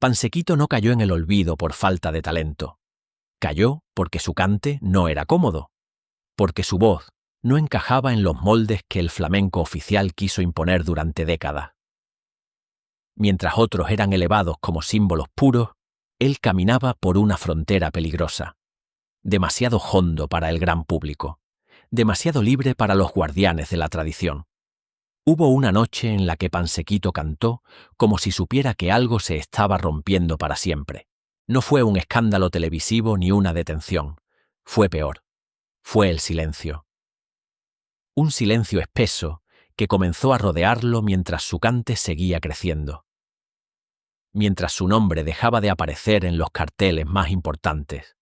Pansequito no cayó en el olvido por falta de talento. Cayó porque su cante no era cómodo, porque su voz no encajaba en los moldes que el flamenco oficial quiso imponer durante décadas. Mientras otros eran elevados como símbolos puros, él caminaba por una frontera peligrosa, demasiado hondo para el gran público, demasiado libre para los guardianes de la tradición. Hubo una noche en la que Pansequito cantó como si supiera que algo se estaba rompiendo para siempre. No fue un escándalo televisivo ni una detención. Fue peor. Fue el silencio. Un silencio espeso que comenzó a rodearlo mientras su cante seguía creciendo. Mientras su nombre dejaba de aparecer en los carteles más importantes.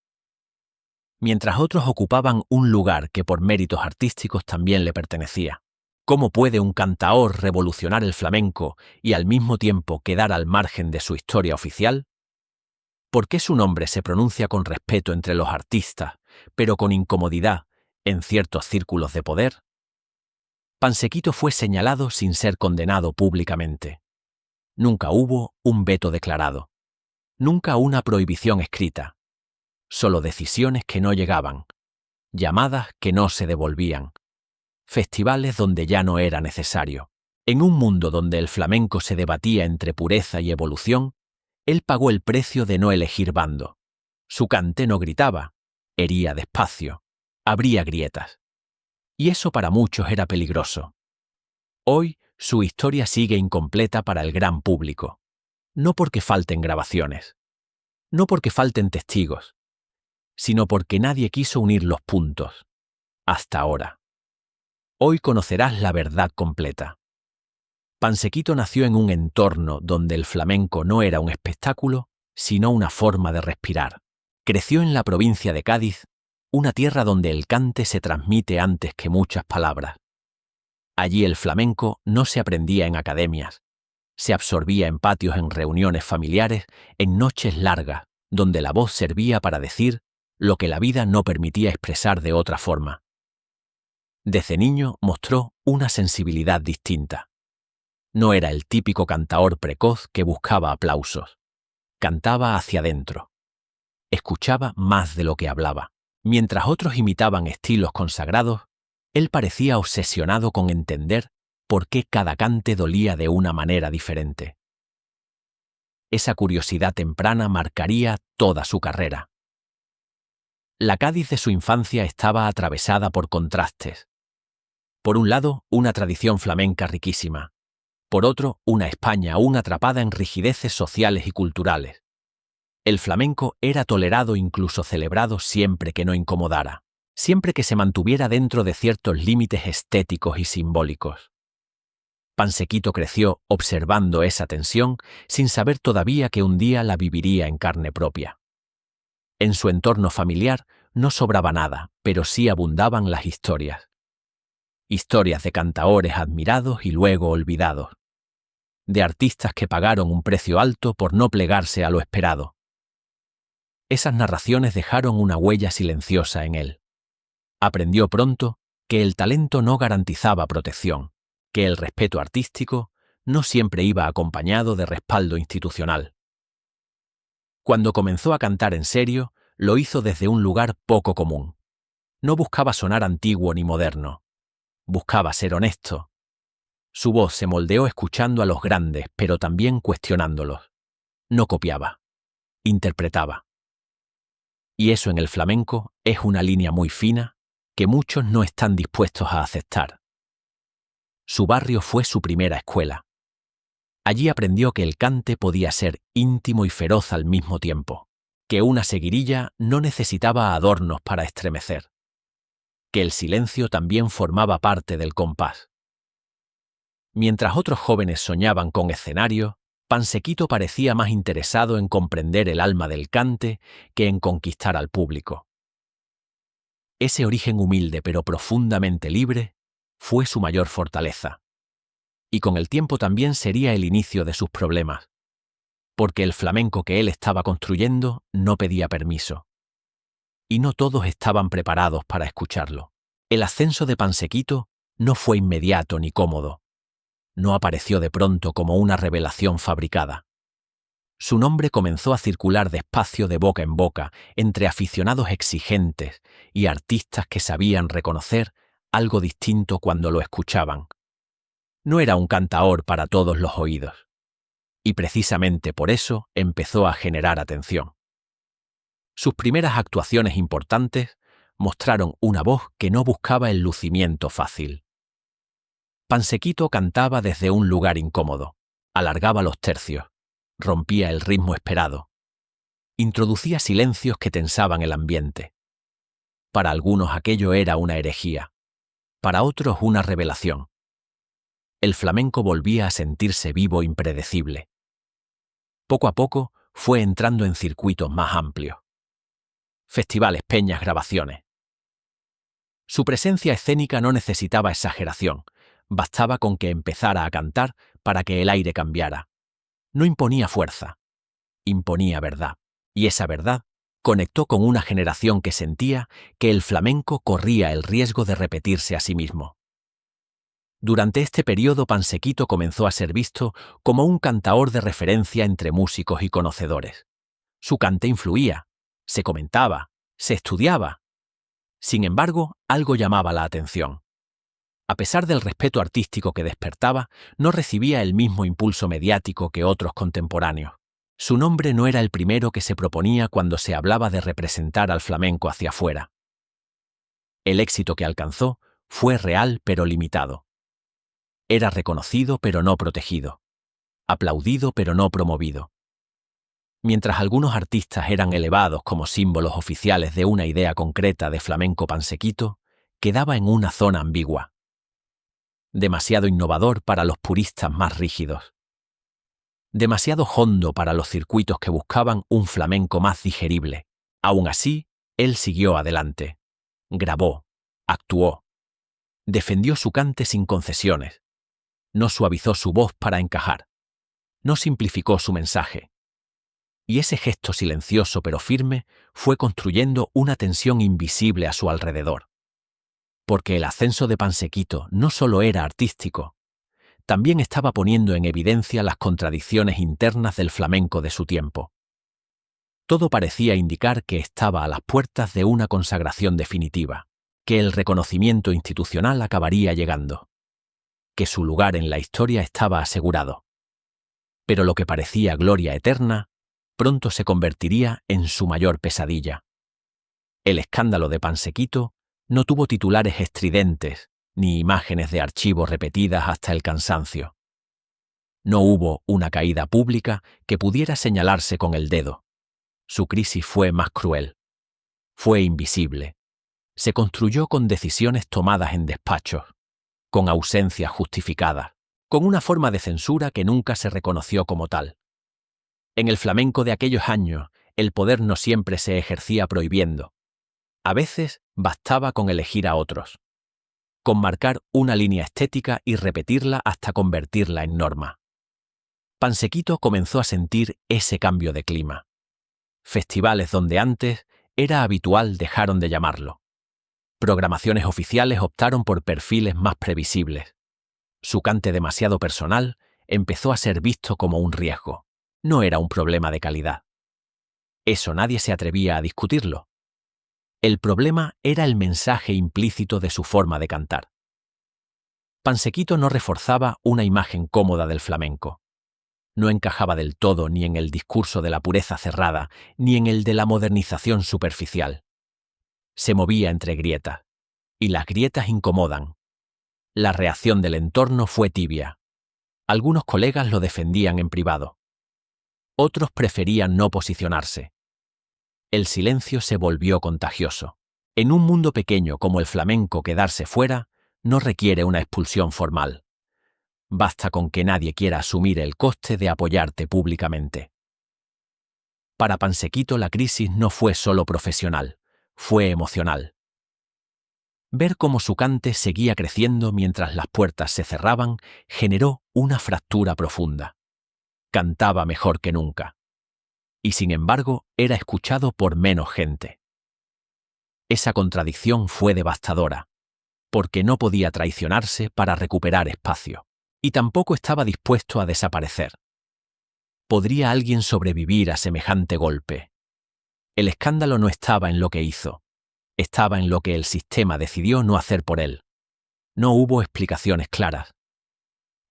Mientras otros ocupaban un lugar que por méritos artísticos también le pertenecía. ¿Cómo puede un cantaor revolucionar el flamenco y al mismo tiempo quedar al margen de su historia oficial? ¿Por qué su nombre se pronuncia con respeto entre los artistas, pero con incomodidad en ciertos círculos de poder? Pansequito fue señalado sin ser condenado públicamente. Nunca hubo un veto declarado. Nunca una prohibición escrita. Solo decisiones que no llegaban, llamadas que no se devolvían, festivales donde ya no era necesario. En un mundo donde el flamenco se debatía entre pureza y evolución, él pagó el precio de no elegir bando. Su cante no gritaba, hería despacio, abría grietas. Y eso para muchos era peligroso. Hoy su historia sigue incompleta para el gran público. No porque falten grabaciones, no porque falten testigos, sino porque nadie quiso unir los puntos. Hasta ahora. Hoy conocerás la verdad completa. Pansequito nació en un entorno donde el flamenco no era un espectáculo, sino una forma de respirar. Creció en la provincia de Cádiz, una tierra donde el cante se transmite antes que muchas palabras. Allí el flamenco no se aprendía en academias, se absorbía en patios, en reuniones familiares, en noches largas, donde la voz servía para decir lo que la vida no permitía expresar de otra forma. Desde niño mostró una sensibilidad distinta. No era el típico cantaor precoz que buscaba aplausos. Cantaba hacia adentro. Escuchaba más de lo que hablaba. Mientras otros imitaban estilos consagrados, él parecía obsesionado con entender por qué cada cante dolía de una manera diferente. Esa curiosidad temprana marcaría toda su carrera. La Cádiz de su infancia estaba atravesada por contrastes. Por un lado, una tradición flamenca riquísima. Por otro, una España aún atrapada en rigideces sociales y culturales. El flamenco era tolerado, incluso celebrado, siempre que no incomodara, siempre que se mantuviera dentro de ciertos límites estéticos y simbólicos. Pansequito creció observando esa tensión sin saber todavía que un día la viviría en carne propia. En su entorno familiar no sobraba nada, pero sí abundaban las historias. Historias de cantaores admirados y luego olvidados. De artistas que pagaron un precio alto por no plegarse a lo esperado. Esas narraciones dejaron una huella silenciosa en él. Aprendió pronto que el talento no garantizaba protección, que el respeto artístico no siempre iba acompañado de respaldo institucional. Cuando comenzó a cantar en serio, lo hizo desde un lugar poco común. No buscaba sonar antiguo ni moderno. Buscaba ser honesto. Su voz se moldeó escuchando a los grandes, pero también cuestionándolos. No copiaba. Interpretaba. Y eso en el flamenco es una línea muy fina que muchos no están dispuestos a aceptar. Su barrio fue su primera escuela. Allí aprendió que el cante podía ser íntimo y feroz al mismo tiempo, que una seguirilla no necesitaba adornos para estremecer, que el silencio también formaba parte del compás. Mientras otros jóvenes soñaban con escenarios, Pansequito parecía más interesado en comprender el alma del cante que en conquistar al público. Ese origen humilde pero profundamente libre fue su mayor fortaleza. Y con el tiempo también sería el inicio de sus problemas, porque el flamenco que él estaba construyendo no pedía permiso. Y no todos estaban preparados para escucharlo. El ascenso de Pansequito no fue inmediato ni cómodo. No apareció de pronto como una revelación fabricada. Su nombre comenzó a circular despacio de boca en boca entre aficionados exigentes y artistas que sabían reconocer algo distinto cuando lo escuchaban. No era un cantaor para todos los oídos. Y precisamente por eso empezó a generar atención. Sus primeras actuaciones importantes mostraron una voz que no buscaba el lucimiento fácil. Pansequito cantaba desde un lugar incómodo, alargaba los tercios, rompía el ritmo esperado, introducía silencios que tensaban el ambiente. Para algunos aquello era una herejía, para otros una revelación. El flamenco volvía a sentirse vivo, impredecible. Poco a poco fue entrando en circuitos más amplios. Festivales, peñas, grabaciones. Su presencia escénica no necesitaba exageración, bastaba con que empezara a cantar para que el aire cambiara. No imponía fuerza, imponía verdad, y esa verdad conectó con una generación que sentía que el flamenco corría el riesgo de repetirse a sí mismo. Durante este periodo Pansequito comenzó a ser visto como un cantaor de referencia entre músicos y conocedores. Su cante influía, se comentaba, se estudiaba. Sin embargo, algo llamaba la atención. A pesar del respeto artístico que despertaba, no recibía el mismo impulso mediático que otros contemporáneos. Su nombre no era el primero que se proponía cuando se hablaba de representar al flamenco hacia afuera. El éxito que alcanzó fue real pero limitado. Era reconocido pero no protegido, aplaudido pero no promovido. Mientras algunos artistas eran elevados como símbolos oficiales de una idea concreta de flamenco, Pansequito quedaba en una zona ambigua. Demasiado innovador para los puristas más rígidos. Demasiado hondo para los circuitos que buscaban un flamenco más digerible. Aún así, él siguió adelante. Grabó, actuó. Defendió su cante sin concesiones. No suavizó su voz para encajar. No simplificó su mensaje. Y ese gesto silencioso pero firme fue construyendo una tensión invisible a su alrededor. Porque el ascenso de Pansequito no solo era artístico, también estaba poniendo en evidencia las contradicciones internas del flamenco de su tiempo. Todo parecía indicar que estaba a las puertas de una consagración definitiva, que el reconocimiento institucional acabaría llegando, que su lugar en la historia estaba asegurado. Pero lo que parecía gloria eterna, pronto se convertiría en su mayor pesadilla. El escándalo de Pansequito no tuvo titulares estridentes ni imágenes de archivo repetidas hasta el cansancio. No hubo una caída pública que pudiera señalarse con el dedo. Su crisis fue más cruel. Fue invisible. Se construyó con decisiones tomadas en despachos, con ausencias justificadas, con una forma de censura que nunca se reconoció como tal. En el flamenco de aquellos años, el poder no siempre se ejercía prohibiendo. A veces bastaba con elegir a otros, con marcar una línea estética y repetirla hasta convertirla en norma. Pansequito comenzó a sentir ese cambio de clima. Festivales donde antes era habitual dejaron de llamarlo. Programaciones oficiales optaron por perfiles más previsibles. Su cante demasiado personal empezó a ser visto como un riesgo. No era un problema de calidad. Eso nadie se atrevía a discutirlo. El problema era el mensaje implícito de su forma de cantar. Pansequito no reforzaba una imagen cómoda del flamenco. No encajaba del todo ni en el discurso de la pureza cerrada, ni en el de la modernización superficial. Se movía entre grietas, y las grietas incomodan. La reacción del entorno fue tibia. Algunos colegas lo defendían en privado. Otros preferían no posicionarse. El silencio se volvió contagioso. En un mundo pequeño como el flamenco, quedarse fuera no requiere una expulsión formal. Basta con que nadie quiera asumir el coste de apoyarte públicamente. Para Pansequito la crisis no fue solo profesional, fue emocional. Ver cómo su cante seguía creciendo mientras las puertas se cerraban generó una fractura profunda. Cantaba mejor que nunca. Y sin embargo era escuchado por menos gente. Esa contradicción fue devastadora, porque no podía traicionarse para recuperar espacio, y tampoco estaba dispuesto a desaparecer. ¿Podría alguien sobrevivir a semejante golpe? El escándalo no estaba en lo que hizo, estaba en lo que el sistema decidió no hacer por él. No hubo explicaciones claras.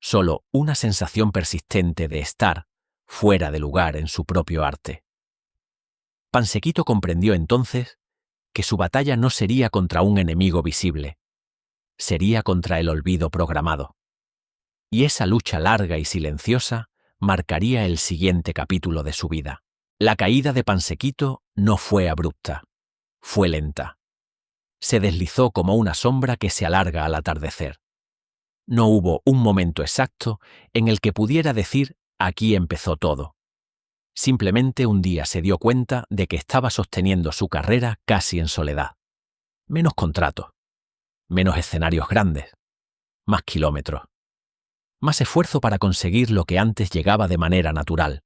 Solo una sensación persistente de estar fuera de lugar en su propio arte. Pansequito comprendió entonces que su batalla no sería contra un enemigo visible, sería contra el olvido programado. Y esa lucha larga y silenciosa marcaría el siguiente capítulo de su vida. La caída de Pansequito no fue abrupta, fue lenta. Se deslizó como una sombra que se alarga al atardecer. No hubo un momento exacto en el que pudiera decir aquí empezó todo. Simplemente un día se dio cuenta de que estaba sosteniendo su carrera casi en soledad. Menos contratos, menos escenarios grandes, más kilómetros, más esfuerzo para conseguir lo que antes llegaba de manera natural.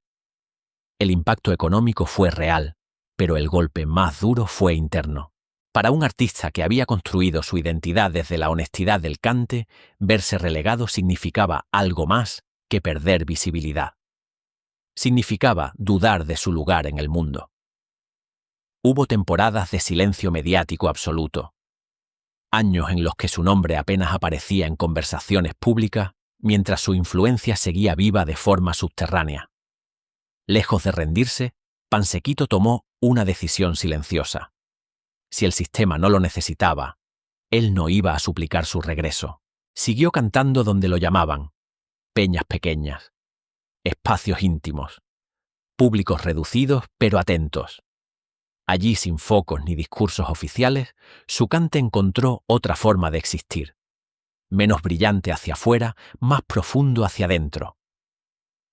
El impacto económico fue real, pero el golpe más duro fue interno. Para un artista que había construido su identidad desde la honestidad del cante, verse relegado significaba algo más que perder visibilidad. Significaba dudar de su lugar en el mundo. Hubo temporadas de silencio mediático absoluto. Años en los que su nombre apenas aparecía en conversaciones públicas, mientras su influencia seguía viva de forma subterránea. Lejos de rendirse, Pansequito tomó una decisión silenciosa. Si el sistema no lo necesitaba, él no iba a suplicar su regreso. Siguió cantando donde lo llamaban, peñas pequeñas, espacios íntimos, públicos reducidos pero atentos. Allí, sin focos ni discursos oficiales, su cante encontró otra forma de existir. Menos brillante hacia afuera, más profundo hacia adentro.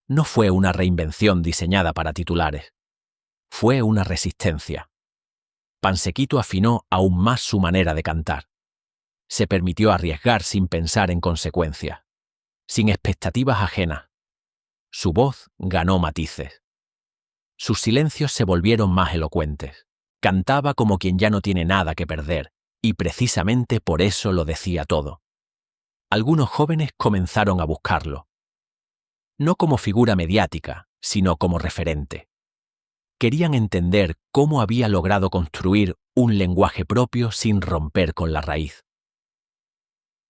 No fue una reinvención diseñada para titulares. Fue una resistencia. Pansequito afinó aún más su manera de cantar. Se permitió arriesgar sin pensar en consecuencias, sin expectativas ajenas. Su voz ganó matices. Sus silencios se volvieron más elocuentes. Cantaba como quien ya no tiene nada que perder, y precisamente por eso lo decía todo. Algunos jóvenes comenzaron a buscarlo. No como figura mediática, sino como referente. Querían entender cómo había logrado construir un lenguaje propio sin romper con la raíz.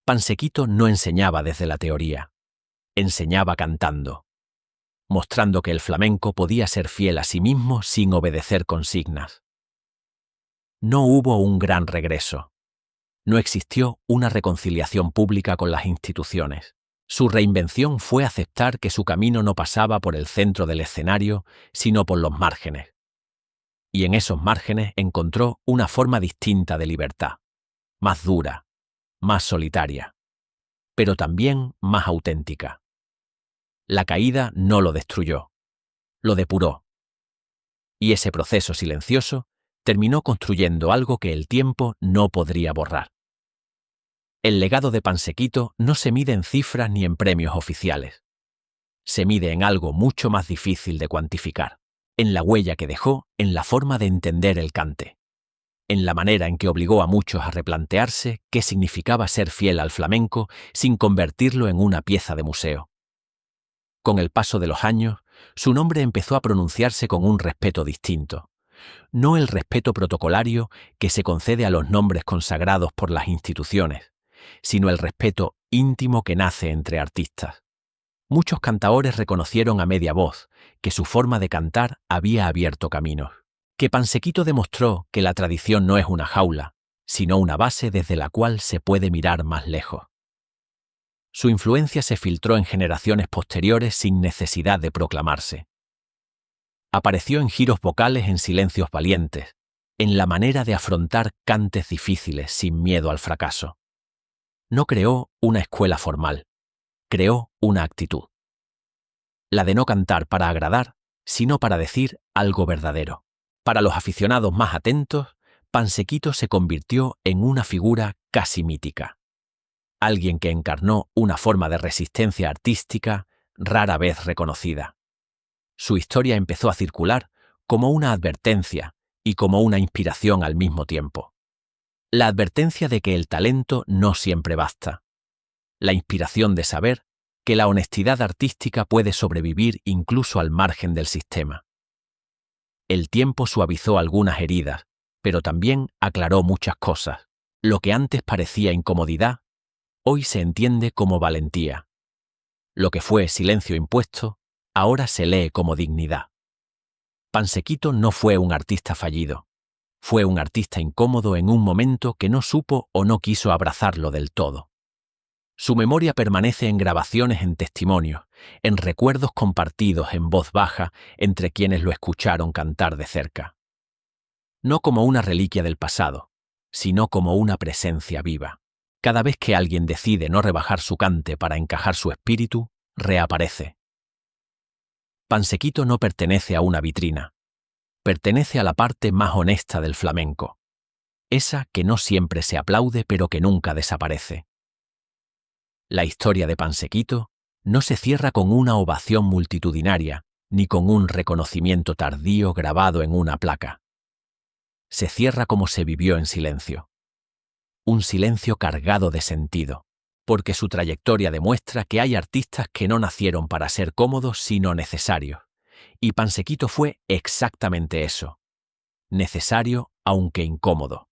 Pansequito no enseñaba desde la teoría, enseñaba cantando, mostrando que el flamenco podía ser fiel a sí mismo sin obedecer consignas. No hubo un gran regreso. No existió una reconciliación pública con las instituciones. Su reinvención fue aceptar que su camino no pasaba por el centro del escenario, sino por los márgenes. Y en esos márgenes encontró una forma distinta de libertad, más dura, más solitaria, pero también más auténtica. La caída no lo destruyó, lo depuró. Y ese proceso silencioso terminó construyendo algo que el tiempo no podría borrar. El legado de Pansequito no se mide en cifras ni en premios oficiales. Se mide en algo mucho más difícil de cuantificar, en la huella que dejó en la forma de entender el cante, en la manera en que obligó a muchos a replantearse qué significaba ser fiel al flamenco sin convertirlo en una pieza de museo. Con el paso de los años, su nombre empezó a pronunciarse con un respeto distinto. No el respeto protocolario que se concede a los nombres consagrados por las instituciones, sino el respeto íntimo que nace entre artistas. Muchos cantaores reconocieron a media voz que su forma de cantar había abierto caminos, que Pansequito demostró que la tradición no es una jaula, sino una base desde la cual se puede mirar más lejos. Su influencia se filtró en generaciones posteriores sin necesidad de proclamarse. Apareció en giros vocales en silencios valientes, en la manera de afrontar cantes difíciles sin miedo al fracaso. No creó una escuela formal, creó una actitud. La de no cantar para agradar, sino para decir algo verdadero. Para los aficionados más atentos, Pansequito se convirtió en una figura casi mítica. Alguien que encarnó una forma de resistencia artística rara vez reconocida. Su historia empezó a circular como una advertencia y como una inspiración al mismo tiempo. La advertencia de que el talento no siempre basta. La inspiración de saber que la honestidad artística puede sobrevivir incluso al margen del sistema. El tiempo suavizó algunas heridas, pero también aclaró muchas cosas. Lo que antes parecía incomodidad, hoy se entiende como valentía. Lo que fue silencio impuesto, ahora se lee como dignidad. Pansequito no fue un artista fallido. Fue un artista incómodo en un momento que no supo o no quiso abrazarlo del todo. Su memoria permanece en grabaciones, en testimonios, en recuerdos compartidos en voz baja entre quienes lo escucharon cantar de cerca. No como una reliquia del pasado, sino como una presencia viva. Cada vez que alguien decide no rebajar su cante para encajar su espíritu, reaparece. Pansequito no pertenece a una vitrina. Pertenece a la parte más honesta del flamenco. Esa que no siempre se aplaude pero que nunca desaparece. La historia de Pansequito no se cierra con una ovación multitudinaria, ni con un reconocimiento tardío grabado en una placa. Se cierra como se vivió en silencio. Un silencio cargado de sentido, porque su trayectoria demuestra que hay artistas que no nacieron para ser cómodos sino necesarios, y Pansequito fue exactamente eso. Necesario aunque incómodo.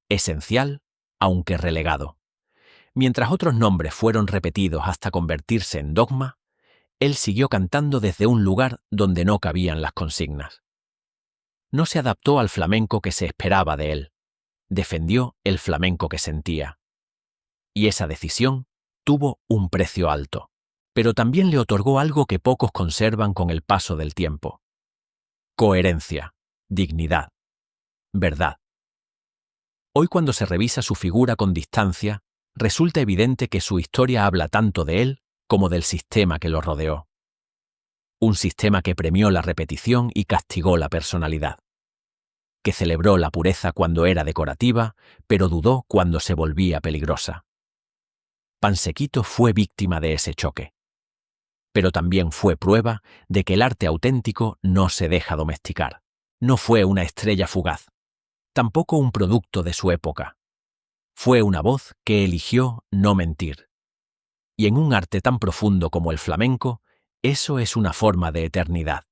Esencial aunque relegado. Mientras otros nombres fueron repetidos hasta convertirse en dogma, él siguió cantando desde un lugar donde no cabían las consignas. No se adaptó al flamenco que se esperaba de él. Defendió el flamenco que sentía. Y esa decisión tuvo un precio alto, pero también le otorgó algo que pocos conservan con el paso del tiempo. Coherencia, dignidad, verdad. Hoy, cuando se revisa su figura con distancia, resulta evidente que su historia habla tanto de él como del sistema que lo rodeó. Un sistema que premió la repetición y castigó la personalidad. Que celebró la pureza cuando era decorativa, pero dudó cuando se volvía peligrosa. Pansequito fue víctima de ese choque. Pero también fue prueba de que el arte auténtico no se deja domesticar. No fue una estrella fugaz, tampoco un producto de su época. Fue una voz que eligió no mentir. Y en un arte tan profundo como el flamenco, eso es una forma de eternidad.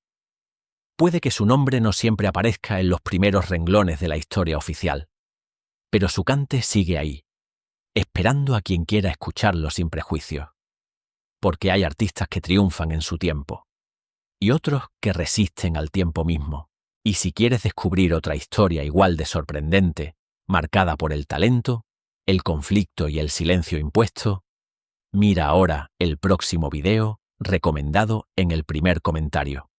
Puede que su nombre no siempre aparezca en los primeros renglones de la historia oficial, pero su cante sigue ahí, esperando a quien quiera escucharlo sin prejuicios. Porque hay artistas que triunfan en su tiempo, y otros que resisten al tiempo mismo. Y si quieres descubrir otra historia igual de sorprendente, marcada por el talento, el conflicto y el silencio impuesto, mira ahora el próximo video recomendado en el primer comentario.